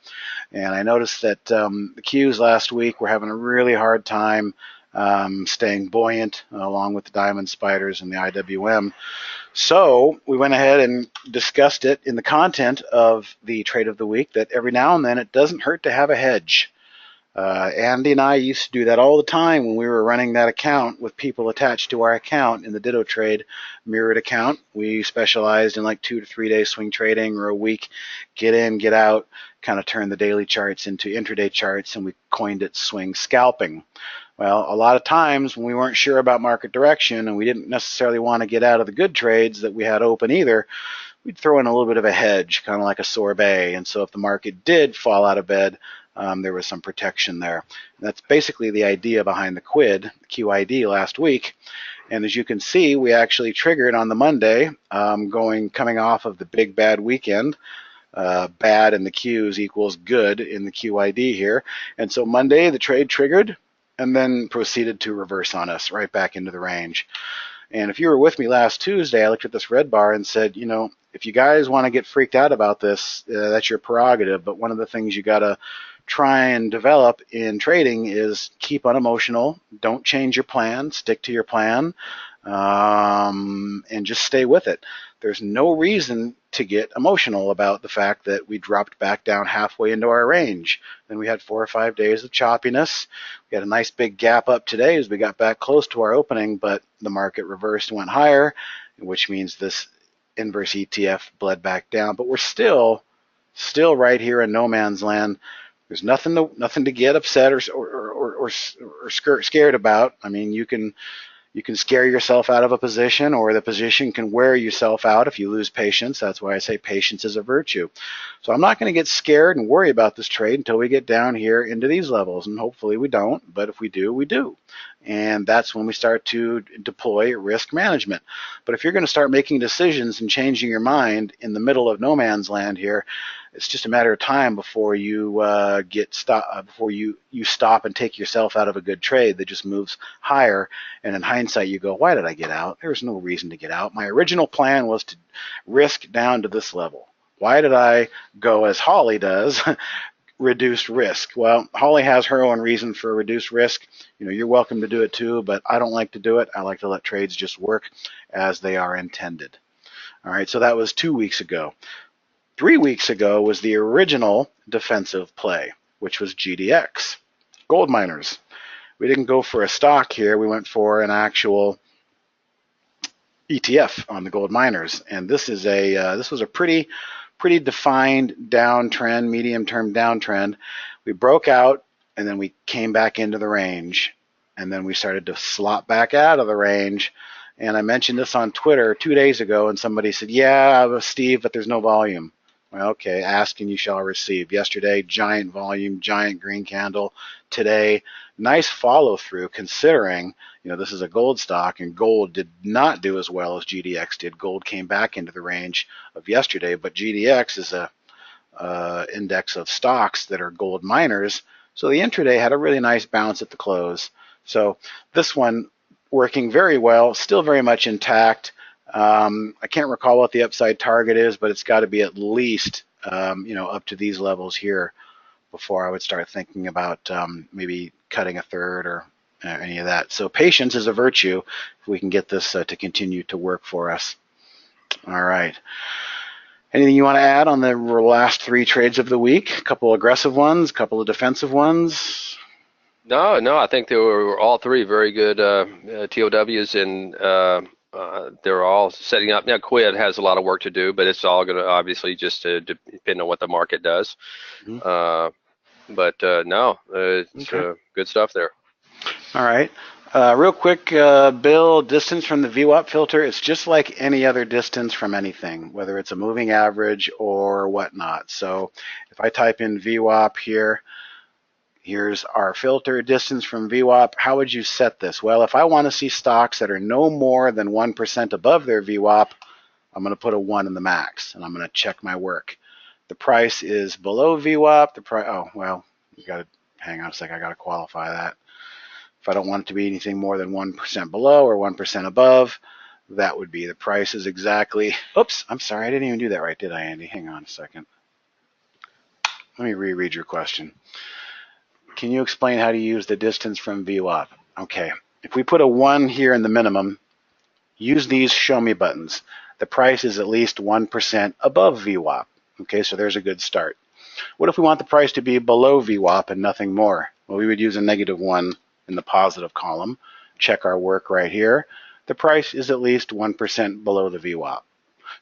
And I noticed that the Qs last week were having a really hard time staying buoyant along with the diamond spiders and the IWM. So we went ahead and discussed it in the content of the trade of the week, that every now and then it doesn't hurt to have a hedge. Andy and I used to do that all the time when we were running that account with people attached to our account in the Ditto Trade mirrored account. We specialized in like 2 to 3 day swing trading, or a week, get in, get out, kind of turn the daily charts into intraday charts, and we coined it swing scalping. Well, a lot of times when we weren't sure about market direction and we didn't necessarily want to get out of the good trades that we had open either, we'd throw in a little bit of a hedge, kind of like a sorbet. And so if the market did fall out of bed, there was some protection there. And that's basically the idea behind the QID last week. And as you can see, we actually triggered on the Monday, coming off of the big bad weekend. Bad in the Qs equals good in the QID here. And so Monday, the trade triggered and then proceeded to reverse on us right back into the range. And if you were with me last Tuesday, I looked at this red bar and said, if you guys want to get freaked out about this, that's your prerogative. But one of the things you got to try and develop in trading is keep unemotional. Don't change your plan. Stick to your plan, and just stay with it. There's no reason to get emotional about the fact that we dropped back down halfway into our range. Then we had 4 or 5 days of choppiness. We had a nice big gap up today as we got back close to our opening, but the market reversed and went higher, which means this inverse ETF bled back down. But we're still right here in no man's land. There's nothing to get upset or scared about. I mean, you can scare yourself out of a position, or the position can wear yourself out if you lose patience. That's why I say patience is a virtue. So I'm not going to get scared and worry about this trade until we get down here into these levels, and hopefully we don't, but if we do, we do. And that's when we start to deploy risk management. But if you're going to start making decisions and changing your mind in the middle of no man's land here, it's just a matter of time before you before you stop and take yourself out of a good trade that just moves higher. And in hindsight, you go, why did I get out? There was no reason to get out. My original plan was to risk down to this level. Why did I go as Holly does, reduced risk? Well, Holly has her own reason for reduced risk. You're welcome to do it too, but I don't like to do it. I like to let trades just work as they are intended. All right, so that was 2 weeks ago. 3 weeks ago was the original defensive play, which was GDX, gold miners. We didn't go for a stock here. We went for an actual ETF on the gold miners, and this was a pretty defined downtrend, medium-term downtrend. We broke out, and then we came back into the range, and then we started to slop back out of the range. And I mentioned this on Twitter 2 days ago, and somebody said, yeah, Steve, but there's no volume. Well, okay, ask and you shall receive. Yesterday, giant volume, giant green candle. Today, nice follow through considering, this is a gold stock and gold did not do as well as GDX did. Gold came back into the range of yesterday, but GDX is a index of stocks that are gold miners. So the intraday had a really nice bounce at the close. So this one working very well, still very much intact. I can't recall what the upside target is, but it's got to be at least, up to these levels here before I would start thinking about maybe cutting a third or any of that. So patience is a virtue if we can get this to continue to work for us. All right. Anything you want to add on the last 3 trades of the week? A couple aggressive ones, a couple of defensive ones? No, I think they were all 3 very good TOWs, and they're all setting up. Now, Quid has a lot of work to do, but it's all going to obviously just depend on what the market does. Mm-hmm. But no, it's okay. Good stuff there. All right. Real quick, Bill, distance from the VWAP filter, it's just like any other distance from anything, whether it's a moving average or whatnot. So if I type in VWAP here, here's our filter distance from VWAP. How would you set this? Well, if I want to see stocks that are no more than 1% above their VWAP, I'm going to put a 1 in the max, and I'm going to check my work. The price is below VWAP. The price, oh, well, you got to hang on a sec. I got to qualify that. If I don't want it to be anything more than 1% below or 1% above, that would be the price is exactly, oops, I'm sorry, I didn't even do that right, did I, Andy? Hang on a second. Let me reread your question. Can you explain how to use the distance from VWAP? Okay, if we put a 1 here in the minimum, use these show me buttons. The price is at least 1% above VWAP. Okay, so there's a good start. What if we want the price to be below VWAP and nothing more? Well, we would use a -1 in the positive column. Check our work right here. The price is at least 1% below the VWAP.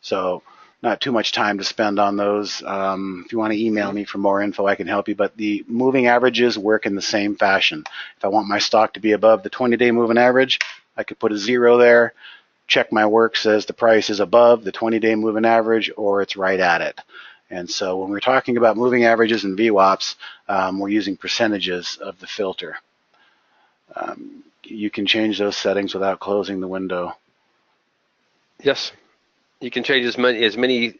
So not too much time to spend on those. If you want to email me for more info, I can help you. But the moving averages work in the same fashion. If I want my stock to be above the 20-day moving average, I could put a 0 there. Check my work says the price is above the 20-day moving average or it's right at it. And so when we're talking about moving averages and VWAPs, we're using percentages of the filter. You can change those settings without closing the window. Yes, you can change as many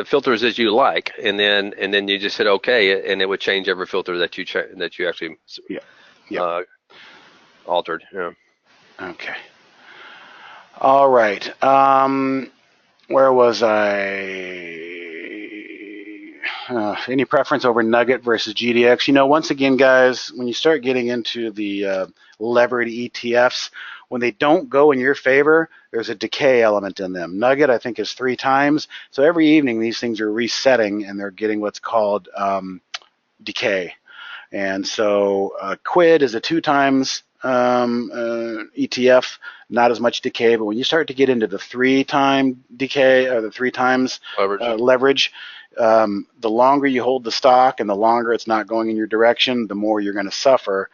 filters as you like, and then you just hit OK, and it would change every filter that you actually altered. Yeah. Okay. All right. Where was I? Any preference over Nugget versus GDX? You know, once again, guys, when you start getting into the levered ETFs, when they don't go in your favor, there's a decay element in them. Nugget, I think, is 3 times. So every evening, these things are resetting, and they're getting what's called decay. And so Quid is a 2 times ETF, not as much decay, but when you start to get into the 3-time decay or the 3 times leverage, the longer you hold the stock and the longer it's not going in your direction, the more you're going to suffer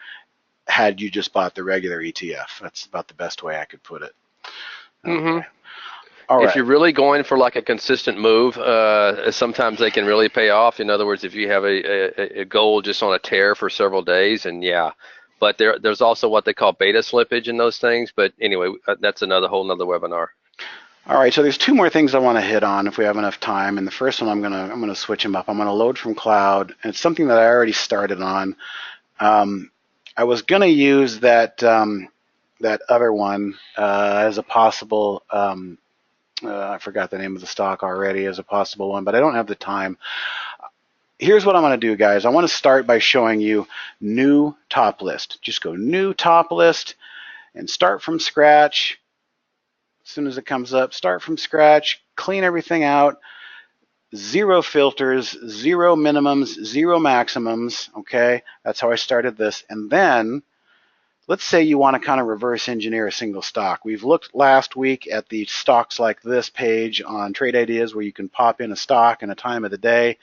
had you just bought the regular ETF. That's about the best way I could put it. Okay. Mm-hmm. All right. If you're really going for like a consistent move, sometimes they can really pay off. In other words, if you have a goal just on a tear for several days, and yeah, but there's also what they call beta slippage in those things. But anyway, that's whole nother webinar. All right, so there's 2 more things I want to hit on if we have enough time. And the first one, I'm gonna switch them up. I'm gonna load from cloud, and it's something that I already started on. I was gonna use that other one as a possible. I forgot the name of the stock already as a possible one, but I don't have the time. Here's what I'm going to do, guys. I want to start by showing you new top list. Just go new top list and start from scratch. As soon as it comes up, start from scratch, clean everything out. 0 filters, 0 minimums, 0 maximums. Okay, that's how I started this. And then let's say you want to kind of reverse engineer a single stock. We've looked last week at the stocks like this page on Trade Ideas where you can pop in a stock and a time of the day,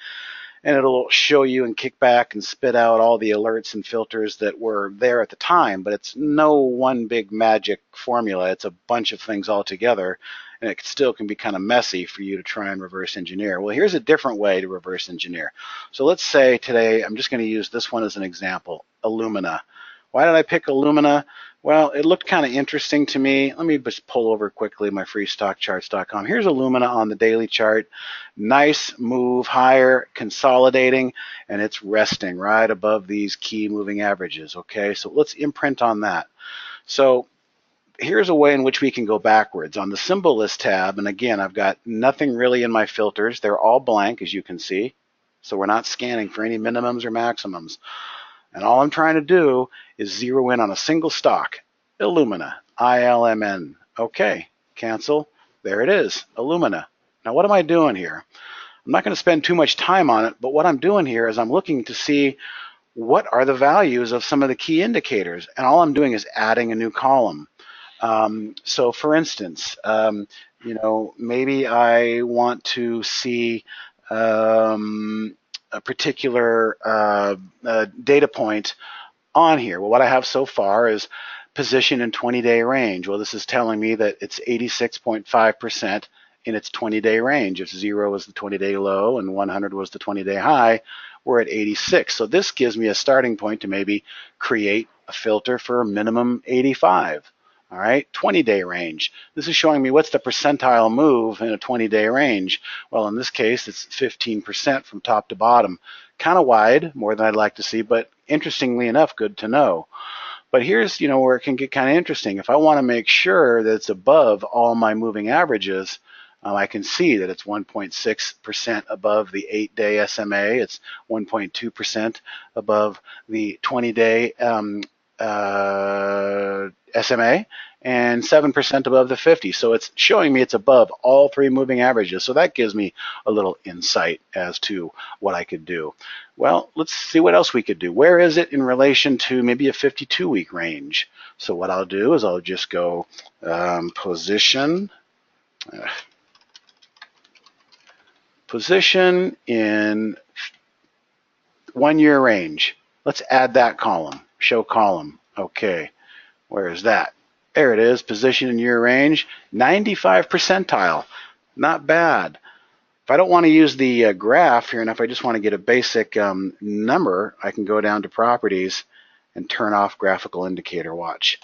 and it'll show you and kick back and spit out all the alerts and filters that were there at the time. But it's no one big magic formula. It's a bunch of things all together, and it still can be kind of messy for you to try and reverse engineer. Well, here's a different way to reverse engineer. So let's say today, I'm just going to use this one as an example, Illumina. Why did I pick Illumina? Well, it looked kind of interesting to me. Let me just pull over quickly my freestockcharts.com. Here's Illumina on the daily chart. Nice move higher, consolidating, and it's resting right above these key moving averages. Okay, so let's imprint on that. So here's a way in which we can go backwards. On the symbol list tab, and again, I've got nothing really in my filters. They're all blank, as you can see. So we're not scanning for any minimums or maximums. And all I'm trying to do is zero in on a single stock, Illumina, ILMN. Okay, cancel. There it is, Illumina. Now what am I doing here? I'm not going to spend too much time on it, but what I'm doing here is I'm looking to see what are the values of some of the key indicators. And all I'm doing is adding a new column. So for instance, maybe I want to see a particular data point on here. Well, what I have so far is position in 20-day range. Well, this is telling me that it's 86.5% in its 20-day range. If 0 was the 20-day low and 100 was the 20-day high, we're at 86. So this gives me a starting point to maybe create a filter for a minimum 85. All right, 20-day range. This is showing me what's the percentile move in a 20-day range. Well, in this case, it's 15% from top to bottom. Kind of wide, more than I'd like to see, but interestingly enough, good to know. But here's, where it can get kind of interesting. If I want to make sure that it's above all my moving averages, I can see that it's 1.6% above the 8-day SMA. It's 1.2% above the 20-day SMA, and 7% above the 50. So it's showing me it's above all three moving averages. So that gives me a little insight as to what I could do. Well, let's see what else we could do. Where is it in relation to maybe a 52-week range? So what I'll do is I'll just go position in 1-year range. Let's add that column, show column. Okay, where is that? There it is, position in year range, 95 percentile. Not bad. If I don't want to use the graph here, and if I just want to get a basic number, I can go down to properties and turn off graphical indicator. Watch.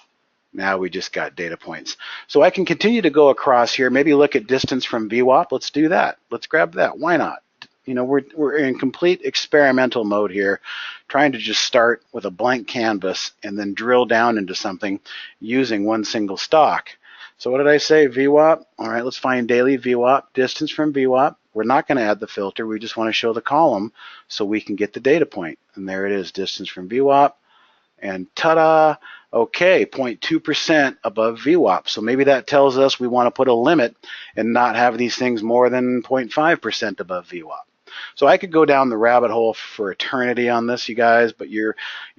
Now we just got data points. So I can continue to go across here, maybe look at distance from VWAP. Let's do that. Let's grab that. Why not? We're in complete experimental mode here, trying to just start with a blank canvas and then drill down into something using one single stock. So what did I say? VWAP. All right, let's find daily VWAP, distance from VWAP. We're not going to add the filter. We just want to show the column so we can get the data point. And there it is, distance from VWAP. And ta-da! Okay, 0.2% above VWAP. So maybe that tells us we want to put a limit and not have these things more than 0.5% above VWAP. So I could go down the rabbit hole for eternity on this, you guys, but you're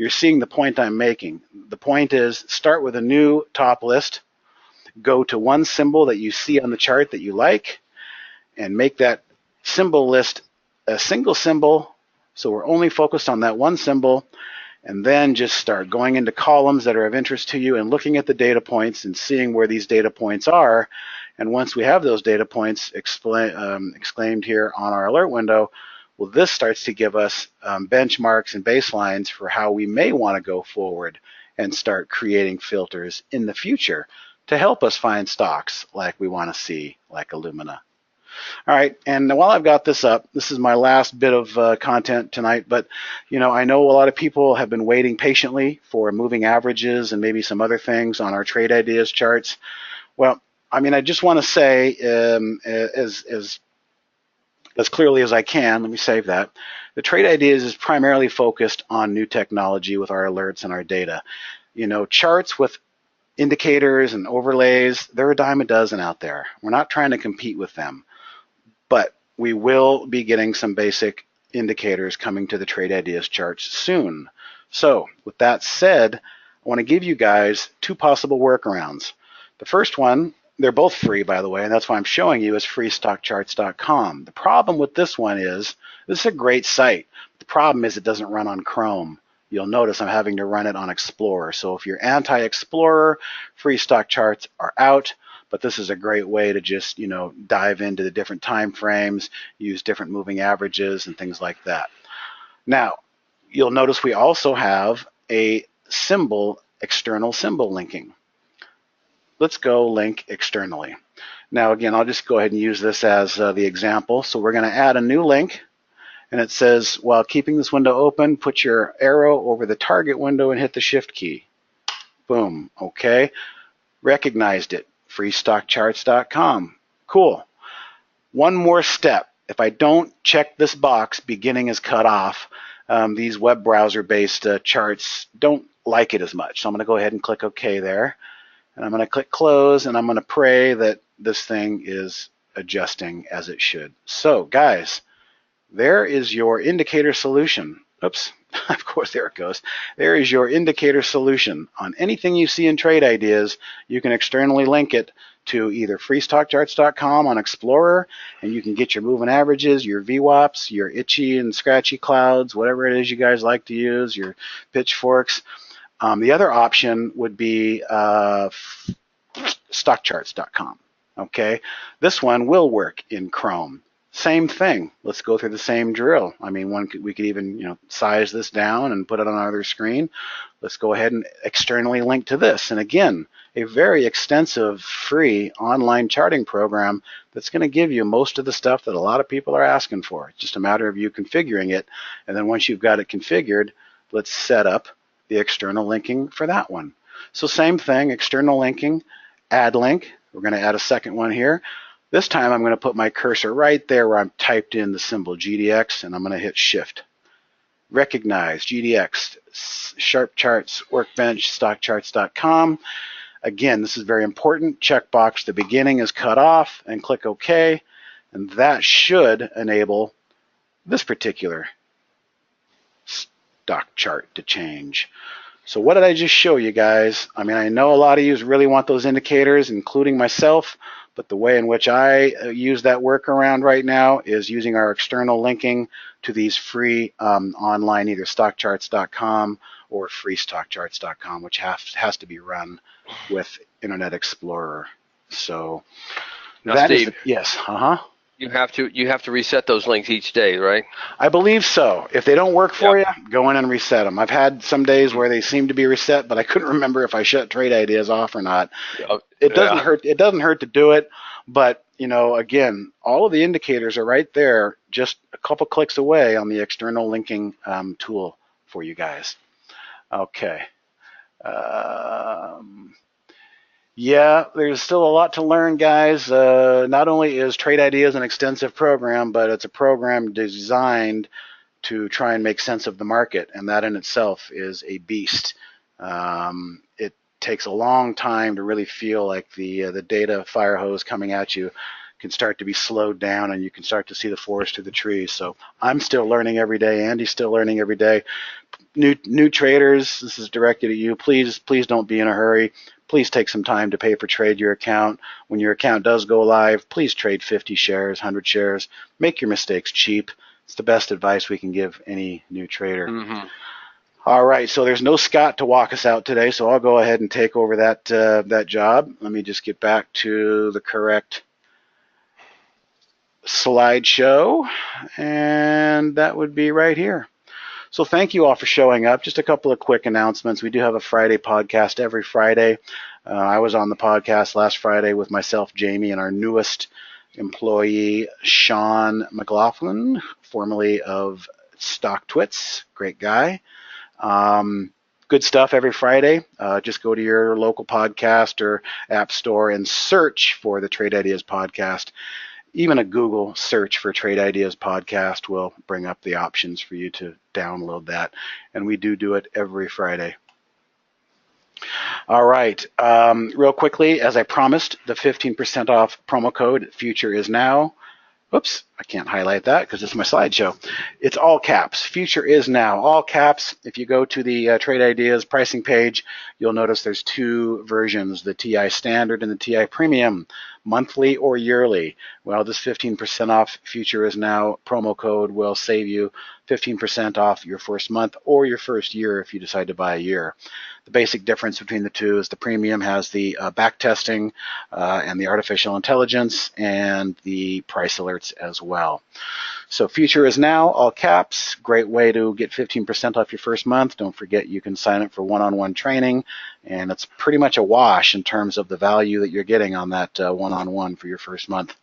seeing the point I'm making. The point is, start with a new top list, go to one symbol that you see on the chart that you like, and make that symbol list a single symbol, so we're only focused on that one symbol, and then just start going into columns that are of interest to you and looking at the data points and seeing where these data points are. And once we have those data points exclaimed here on our alert window, well, this starts to give us benchmarks and baselines for how we may want to go forward and start creating filters in the future to help us find stocks like we want to see, like Illumina. All right, and while I've got this up, this is my last bit of content tonight, but I know a lot of people have been waiting patiently for moving averages and maybe some other things on our trade ideas charts. Well, I just want to say as clearly as I can, let me save that. The trade ideas is primarily focused on new technology with our alerts and our data. Charts with indicators and overlays, they're a dime a dozen out there. We're not trying to compete with them. But we will be getting some basic indicators coming to the trade ideas charts soon. So with that said, I want to give you guys two possible workarounds. The first one, they're both free, by the way, and that's why I'm showing you, is freestockcharts.com. The problem with this one is, this is a great site. The problem is it doesn't run on Chrome. You'll notice I'm having to run it on Explorer. So if you're anti-Explorer, free stock charts are out. But this is a great way to just, dive into the different time frames, use different moving averages and things like that. Now, you'll notice we also have a external symbol linking. Let's go link externally. Now, again, I'll just go ahead and use this as the example. So we're going to add a new link, and it says, while keeping this window open, put your arrow over the target window and hit the shift key. Boom. Okay. Recognized it. freestockcharts.com. Cool. One more step. If I don't check this box, beginning is cut off, these web browser-based charts don't like it as much. So I'm going to go ahead and click OK there. And I'm going to click close, and I'm going to pray that this thing is adjusting as it should. So, guys, there is your indicator solution. Oops. Of course, there it goes. There is your indicator solution. On anything you see in trade ideas, you can externally link it to either freestockcharts.com on Explorer, and you can get your moving averages, your VWAPs, your itchy and scratchy clouds, whatever it is you guys like to use, your pitchforks. The other option would be stockcharts.com. Okay, this one will work in Chrome. Same thing. Let's go through the same drill. I mean, we could even size this down and put it on our screen. Let's go ahead and externally link to this. And again, a very extensive free online charting program that's going to give you most of the stuff that a lot of people are asking for. It's just a matter of you configuring it. And then once you've got it configured, let's set up the external linking for that one. So same thing, external linking, add link. We're going to add a second one here. This time I'm going to put my cursor right there where I've typed in the symbol GDX, and I'm going to hit Shift. Recognize GDX, Sharp Charts, Workbench, StockCharts.com. Again, this is very important. Checkbox, the beginning is cut off, and click OK. And that should enable this particular stock chart to change. So what did I just show you guys? I mean, I know a lot of you really want those indicators, including myself, but the way in which I use that workaround right now is using our external linking to these free online, either stockcharts.com or freestockcharts.com, which has to be run with Internet Explorer. So now, that Steve, is yes, You have to reset those links each day, right? I believe so. If they don't work for you, go in and reset them. I've had some days where they seem to be reset, but I couldn't remember if I shut Trade Ideas off or not. It doesn't hurt. It doesn't hurt to do it, but again, all of the indicators are right there, just a couple clicks away on the external linking tool for you guys. Okay. Yeah, there's still a lot to learn, guys. Not only is Trade Ideas an extensive program, but it's a program designed to try and make sense of the market, and that in itself is a beast. It takes a long time to really feel like the data fire hose coming at you can start to be slowed down, and you can start to see the forest through the trees. So I'm still learning every day. Andy's still learning every day. New traders, this is directed at you. Please don't be in a hurry. Please take some time to pay for trade your account. When your account does go live, please trade 50 shares, 100 shares. Make your mistakes cheap. It's the best advice we can give any new trader. Mm-hmm. All right, so there's no Scott to walk us out today, so I'll go ahead and take over that job. Let me just get back to the correct slideshow, and that would be right here. So thank you all for showing up. Just a couple of quick announcements. We do have a Friday podcast every Friday. I was on the podcast last Friday with myself, Jamie, and our newest employee, Sean McLaughlin, formerly of StockTwits. Great guy. Good stuff every Friday. Just go to your local podcast or app store and search for the Trade Ideas podcast. Even a Google search for Trade Ideas podcast will bring up the options for you to download that. And we do it every Friday. All right. Real quickly, as I promised, the 15% off promo code Future is Now. Oops, I can't highlight that because it's my slideshow. It's all caps. Future is now. All caps. If you go to the Trade Ideas pricing page, you'll notice there's two versions, the TI Standard and the TI Premium, monthly or yearly. Well, this 15% off Future is Now promo code will save you 15% off your first month or your first year if you decide to buy a year. The basic difference between the two is the premium has the back testing and the artificial intelligence and the price alerts as well. So Future is Now, all caps. Great way to get 15% off your first month. Don't forget you can sign up for one-on-one training, and it's pretty much a wash in terms of the value that you're getting on that one-on-one for your first month.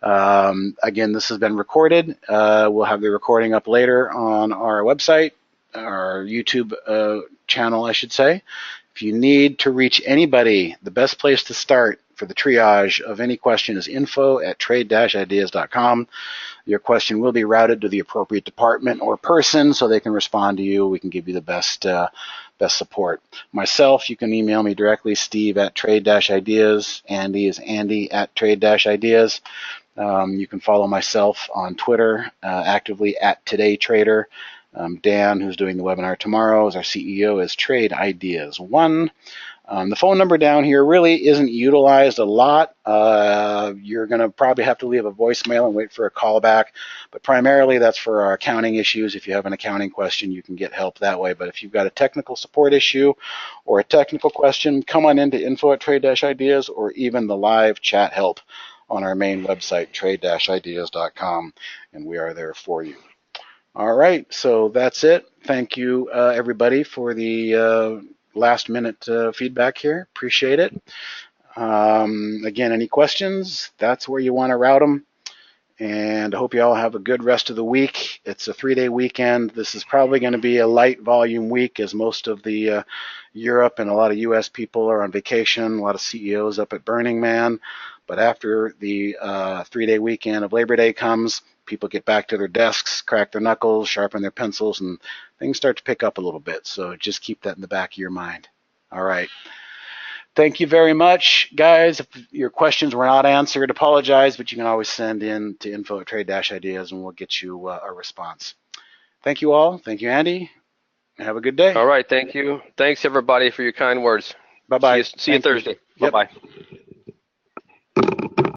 Again, this has been recorded. We'll have the recording up later on our website, our YouTube channel, I should say. If you need to reach anybody, the best place to start for the triage of any question is info@trade-ideas.com. Your question will be routed to the appropriate department or person so they can respond to you. We can give you the best support. Myself, you can email me directly, steve@trade-ideas. Andy is andy@trade-ideas. You can follow myself on Twitter, actively @todaytrader. Dan, who's doing the webinar tomorrow, is our CEO, is Trade Ideas 1. The phone number down here really isn't utilized a lot. You're going to probably have to leave a voicemail and wait for a call back, but primarily that's for our accounting issues. If you have an accounting question, you can get help that way. But if you've got a technical support issue or a technical question, come on into info@trade-ideas or even the live chat help on our main website, trade-ideas.com, and we are there for you. All right, so that's it. Thank you, everybody, for the last minute feedback here. Appreciate it. Again, any questions? That's where you want to route them. And I hope you all have a good rest of the week. It's a 3-day weekend. This is probably going to be a light volume week as most of the Europe and a lot of US people are on vacation, a lot of CEOs up at Burning Man. But after the 3-day weekend of Labor Day comes, people get back to their desks, crack their knuckles, sharpen their pencils, and things start to pick up a little bit. So just keep that in the back of your mind. All right. Thank you very much, guys. If your questions were not answered, apologize, but you can always send in to info@trade-ideas and we'll get you a response. Thank you all. Thank you, Andy. Have a good day. All right, thank you. Thanks everybody for your kind words. Bye-bye. See you Thursday. Yep. Bye-bye.